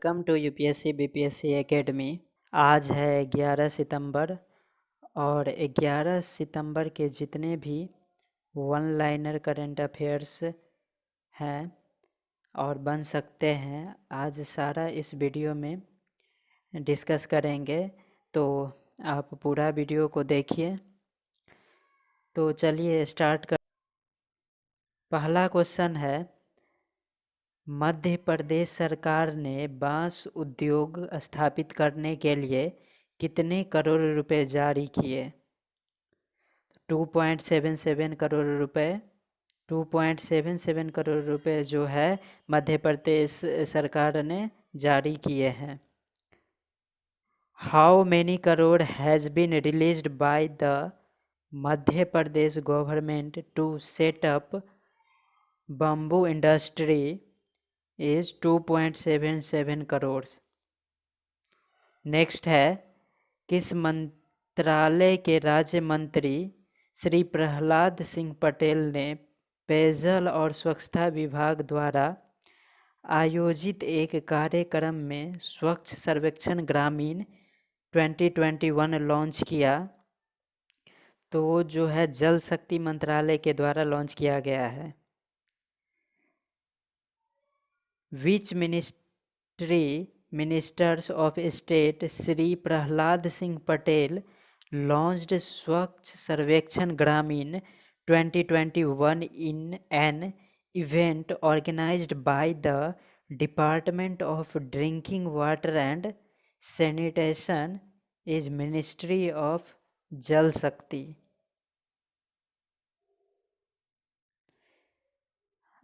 Welcome to UPSC BPSC academy. आज है 11 सितंबर और 11 सितंबर के जितने भी वन लाइनर करंट अफेयर्स हैं और बन सकते हैं, आज सारा इस वीडियो में डिस्कस करेंगे। तो आप पूरा वीडियो को देखिए। तो चलिए स्टार्ट कर। पहला क्वेश्चन है, मध्य प्रदेश सरकार ने बांस उद्योग स्थापित करने के लिए कितने करोड़ रुपए जारी किए? 2.77 करोड़ रुपए। 2.77 करोड़ रुपए जो है मध्य प्रदेश सरकार ने जारी किए हैं। How many crore has been released by the Madhya Pradesh government to set up bamboo industry is 2.77 crore. Next है, किस मंत्रालय के राज्य मंत्री श्री प्रहलाद सिंह पटेल ने पेयजल और स्वच्छता विभाग द्वारा आयोजित एक कार्यक्रम में स्वच्छ सर्वेक्षण ग्रामीण 2021 लॉन्च किया? तो जो है जल शक्ति मंत्रालय के द्वारा लॉन्च किया गया है। Which ministers of state Shri Prahlad Singh Patel launched Swachh Sarvekshan Gramin 2021 in an event organized by the Department of Drinking Water and Sanitation is Ministry of Jal Shakti।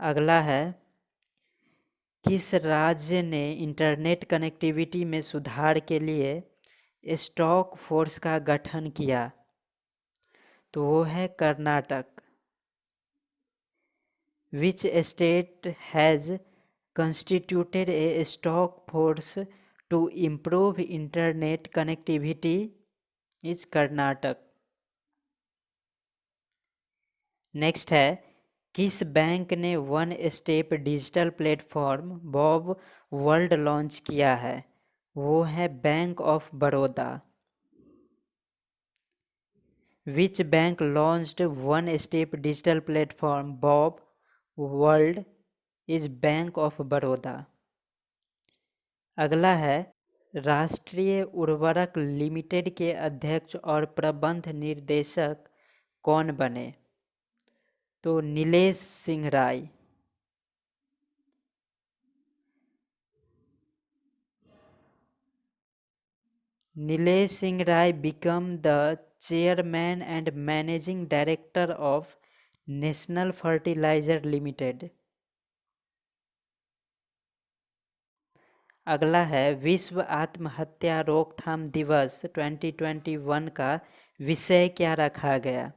अगला है, किस राज्य ने इंटरनेट कनेक्टिविटी में सुधार के लिए stock force का गठन किया? तो वो है Karnataka. Which state has constituted a stock force to improve internet connectivity? Is Karnataka. Next है, किस बैंक ने one step digital platform Bob World लॉन्च किया है? वो है bank of Baroda. Which bank launched one step digital platform Bob World? Is bank of Baroda. अगला है, राष्ट्रीय उर्वरक लिमिटेड के अध्यक्ष और प्रबंध निर्देशक कौन बने? तो Nilesh Singh Rai. Nilesh Singh Rai become the chairman and managing director of national fertilizer limited. अगला है, विश्व आत्महत्या रोकथाम दिवस 2021 का विषय क्या रखा गया?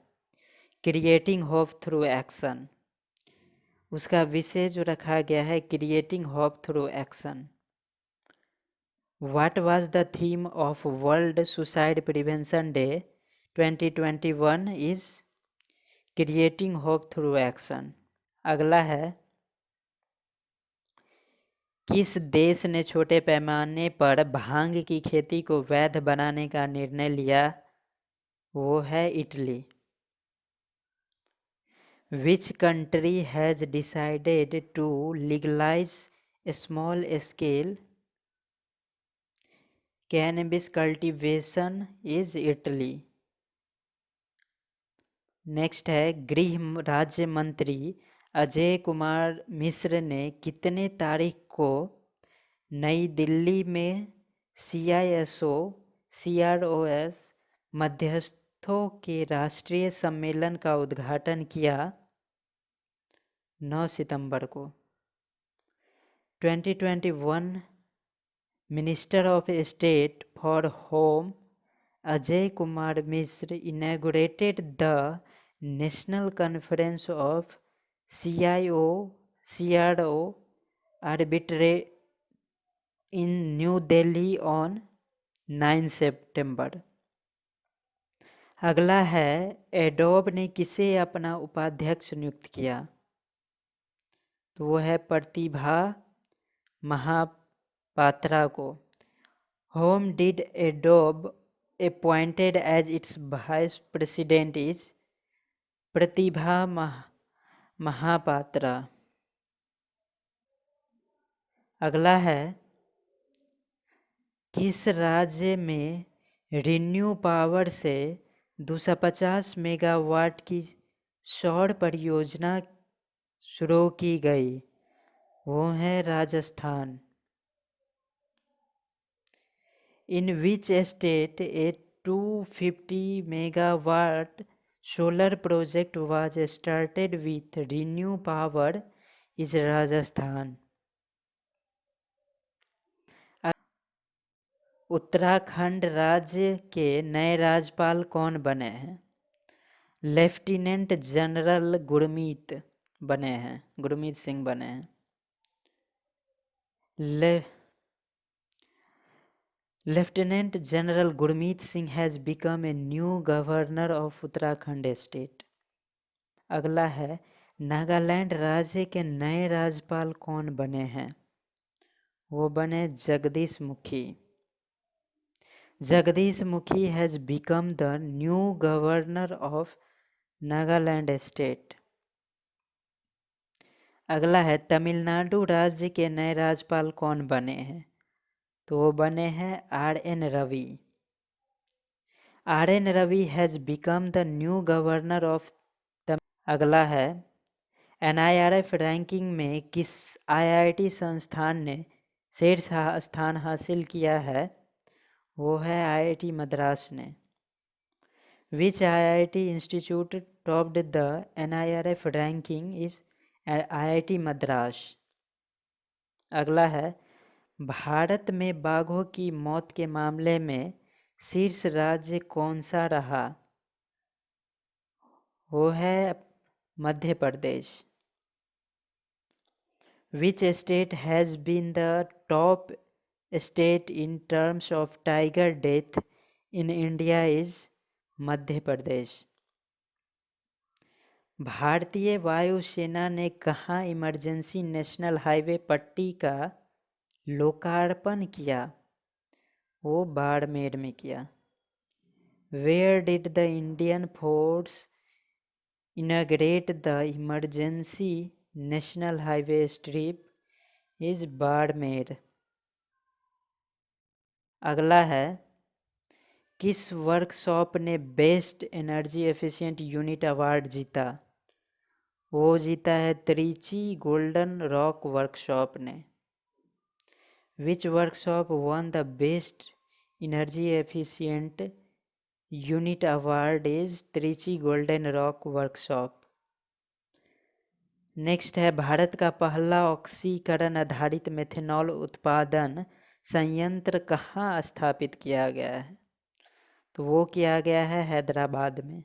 Creating hope through action. उसका विषय जो रखा गया है creating hope through action. What was the theme of World Suicide Prevention Day 2021 is Creating Hope Through Action। अगला है, किस देश ने छोटे पैमाने पर भांग की खेती को वैध बनाने का निर्णय लिया? वो है Italy. Which country has decided to legalize small scale cannabis cultivation? is Italy. Next है, गृह राज्य मंत्री अजय कुमार मिश्र ने कितने तारीख को नई दिल्ली में CISO CROS मध्यस्थों के राष्ट्रीय सम्मेलन का उद्घाटन किया? 9 सितंबर को। 2021 minister of state for home Ajay Kumar Mishra inaugurated the National Conference of CIO-CRO arbitrate in New Delhi on 9 सितंबर। अगला है, एडोब ने किसे अपना उपाध्यक्ष नियुक्त किया? तो वो है प्रतिभा पात्रा को। Whom did Adobe appointed as its vice president is प्रतिभा महापात्रा। अगला है, किस राज्य में रिन्यू पावर से 250 मेगावाट की सौर परियोजना शुरू की गई? वो है Rajasthan. In which state a 250 megawatt solar project was started with renew power is Rajasthan. Uttarakhand राज्य के नए राज्यपाल कौन बने हैं? लेफ्टिनेंट जनरल गुरमीत सिंह बने हैं। Lieutenant general Gurmeet Singh has become a new governor of Uttarakhand state. अगला है, नागालैंड राज्य के नए राज्यपाल कौन बने हैं? वो बने Jagdish Mukhi. Jagdish Mukhi has become the new governor of Nagaland state. अगला है, तमिलनाडु राज्य के नए राज्यपाल कौन बने हैं? तो वो बने हैं R.N. Ravi. R.N. Ravi has become the new governor of. अगला है, NIRF रैंकिंग में किस IIT संस्थान ने शीर्ष स्थान हासिल किया है? वो है IIT मद्रास ने। विच IIT institute topped the NIRF ranking is IIT Madras. अगला है, भारत में बाघों की मौत के मामले में शीर्ष राज्य कौन सा रहा? वो है Madhya Pradesh. Which state has been the top state in terms of tiger death in India is Madhya Pradesh. भारतीय वायुसेना ने कहाँ इमरजेंसी नेशनल हाईवे पट्टी का लोकार्पण किया? वो बाड़मेर में किया। Where did the Indian force inaugurate the emergency national highway strip is Barmer. अगला है, किस वर्कशॉप ने best energy efficient unit award जीता? वो जीता है त्रिची गोल्डन रॉक वर्कशॉप ने। Which workshop won the best energy efficient unit award is Trichy golden rock workshop. Next है, भारत का पहला ऑक्सीकरण आधारित मेथनॉल उत्पादन संयंत्र कहाँ स्थापित किया गया है? तो वो किया गया है हैदराबाद में।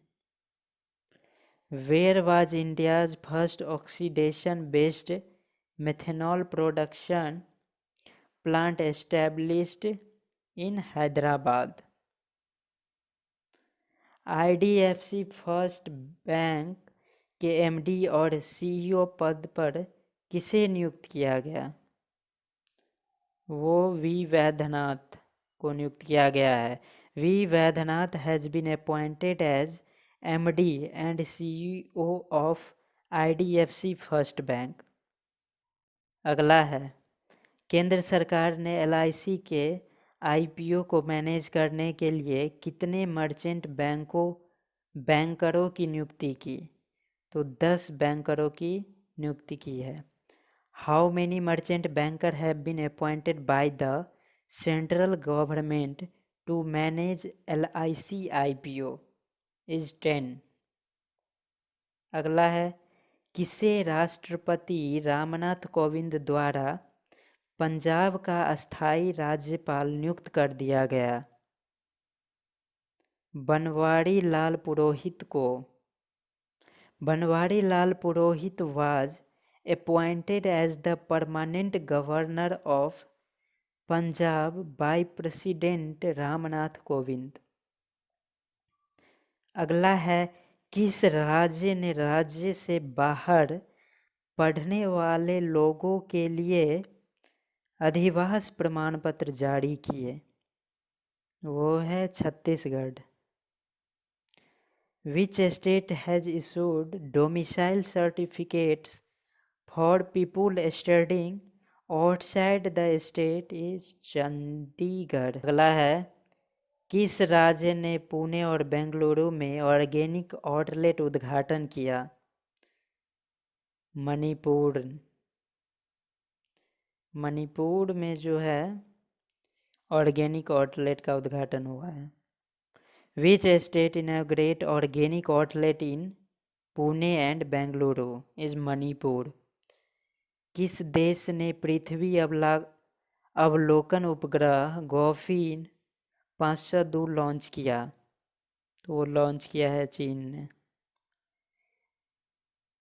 Where was India's first oxidation based methanol production plant established in Hyderabad. IDFC first bank के MD और CEO पद पर किसे नियुक्त किया गया? वो V वैद्यनाथ को नियुक्त किया गया है। V Vaidyanath has been appointed as MD and CEO of IDFC first bank. अगला है, केंद्र सरकार ने LIC के IPO को मैनेज करने के लिए कितने मर्चेंट बैंकरों की नियुक्ति की? तो 10 बैंकरों की नियुक्ति की है। How many merchant banker have been appointed by the central government to manage LIC IPO is 10। अगला है, किसे राष्ट्रपति रामनाथ कोविंद द्वारा पंजाब का अस्थाई राज्यपाल नियुक्त कर दिया गया? बनवारी लाल पुरोहित को। बनवारी लाल पुरोहित was appointed as the permanent governor of Punjab by president Ramnath Kovind. अगला है, किस राज्य ने राज्य से बाहर पढ़ने वाले लोगों के लिए अधिवास प्रमाण पत्र जारी किए, वो है Chhattisgarh. Which state has issued domicile certificates for people studying outside the state is Chandigarh. अगला है, किस राज्य ने पुणे और बेंगलुरु में ऑर्गेनिक आउटलेट उद्घाटन किया? मणिपुर। मणिपुर में जो है ऑर्गेनिक आउटलेट का उद्घाटन हुआ है। Which state inaugurate organic outlet in Pune and Bengaluru is Manipur। किस देश ने पृथ्वी अवलोकन उपग्रह गॉफिन 502 लॉन्च किया? तो वो लॉन्च किया है चीन ने।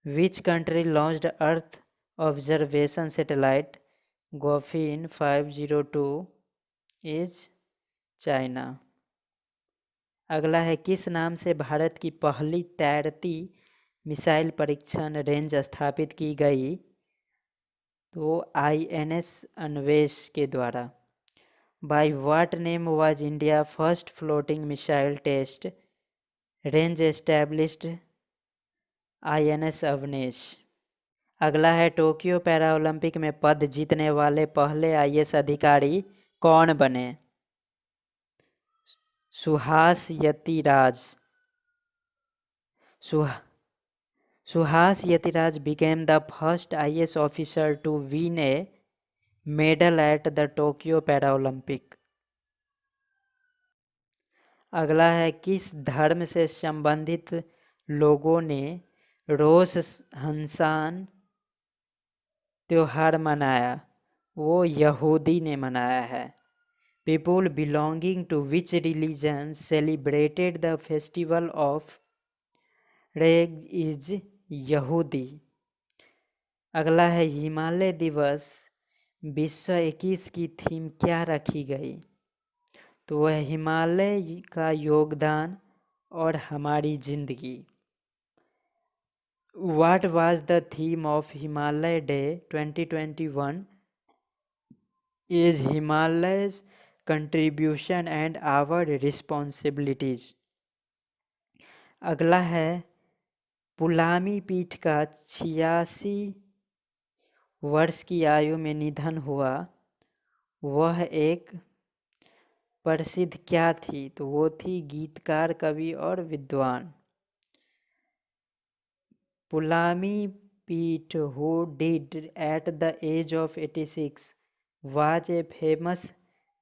Which country launched Earth observation satellite गॉफिन 502 is China. अगला है, किस नाम से भारत की पहली तैरती मिसाइल परीक्षण रेंज स्थापित की गई? तो INS अन्वेष के द्वारा। By what name was India first floating missile test range established? INS Avnesh. अगला है, टोक्यो पैरालंपिक में पद जीतने वाले पहले IAS अधिकारी कौन बने? Suhas Yathiraj. Suhas Yatiraj became the first IAS officer to win a medal at the Tokyo Paralympic। अगला है, किस धर्म से संबंधित लोगों ने रोश हंसान त्योहार मनाया? वो यहूदी ने मनाया है। People belonging to which religion celebrated the festival of रेग इज यहूदी। अगला है, हिमालय दिवस 2021 की थीम क्या रखी गई? तो वह हिमालय का योगदान और हमारी जिंदगी। What was the theme of Himalaya Day 2021 is Himalayas contribution and our responsibilities। अगला है, पुलामी पीठ का 86 वर्ष की आयु में निधन हुआ, वह एक प्रसिद्ध क्या थी? तो वो थी गीतकार, कवि और विद्वान। पुलामी पीठ who did at the age of 86 was a famous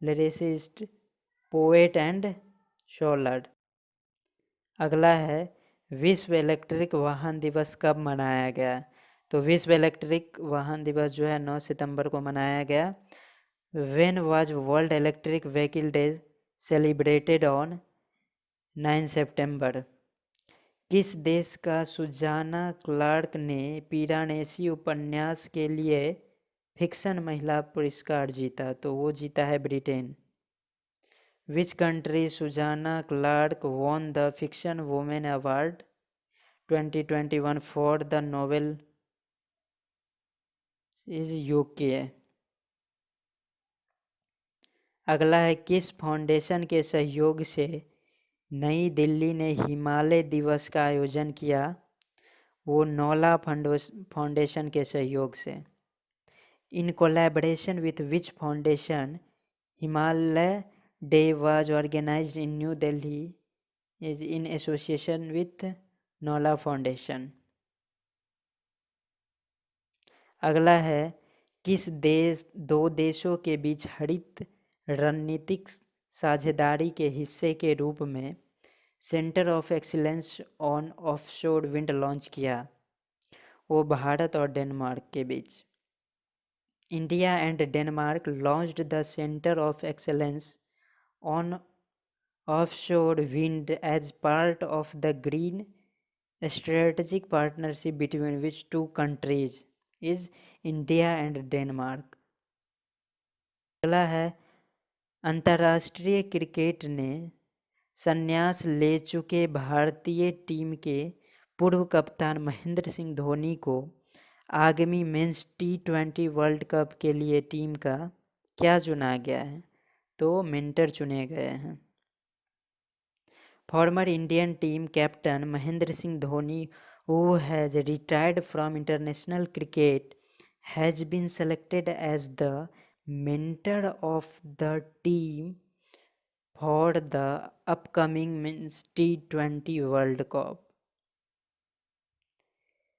lyricist, poet and scholar। अगला है, विश्व इलेक्ट्रिक वाहन दिवस कब मनाया गया? तो विश्व इलेक्ट्रिक वाहन दिवस जो है 9 सितंबर को मनाया गया। When was World Electric Vehicle Day celebrated on 9 सितंबर। किस देश का सुजाना क्लार्क ने पिरानेसी उपन्यास के लिए फिक्शन महिला पुरस्कार जीता? तो वो जीता है Britain. Which country Susanna Clark won the Fiction Woman Award 2021 for the novel is UK। अगला है, किस फाउंडेशन के सहयोग से नई दिल्ली ने हिमालय दिवस का आयोजन किया? वो नौला फाउंडेशन के सहयोग से। In collaboration with which foundation Himalaya Day was organized in New Delhi is in association with Nola Foundation। अगला है, किस दो देशों के बीच हरित रणनीतिक साझेदारी के हिस्से के रूप में centre of excellence on offshore wind launch किया? वो भारत और डेनमार्क के बीच। India and Denmark launched the centre of excellence on offshore wind as part of the green strategic partnership between which two countries is India and Denmark। अगला है, अंतर्राष्ट्रीय cricket ने संन्यास ले चुके भारतीय टीम के पूर्व कप्तान महेंद्र सिंह धोनी को आगामी मेंस T20 वर्ल्ड कप के लिए टीम का क्या चुना गया है? तो मिंटर चुने गए हैं। Former Indian team captain Mahendra Singh Dhoni, who has retired from international cricket, has been selected as the mentor of the team for the upcoming Men's T20 World Cup।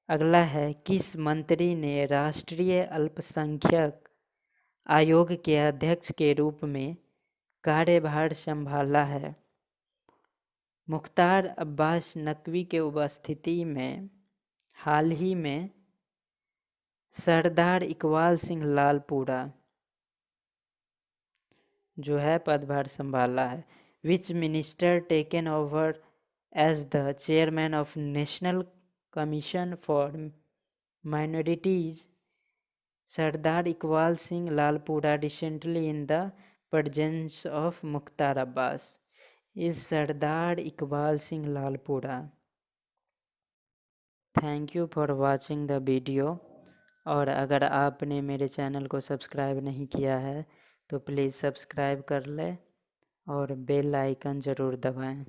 अगला है, किस मंत्री ने राष्ट्रीय अल्पसंख्यक आयोग के अध्यक्ष के रूप में कार्यभार संभाला है? मुख्तार अब्बास नकवी के उपस्थिति में हाल ही में सरदार इकबाल सिंह लालपुरा जो है पदभार संभाला है। Which minister taken over as the chairman of national commission for minorities Sardar Iqbal Singh Lalpura recently in the presence of Mukhtar Abbas is Sardar Iqbal Singh Lalpura. Thank you for watching the video. और अगर आपने मेरे चैनल को सब्सक्राइब नहीं किया है तो प्लीज़ सब्सक्राइब कर लें और बेल आइकन ज़रूर दबाएं।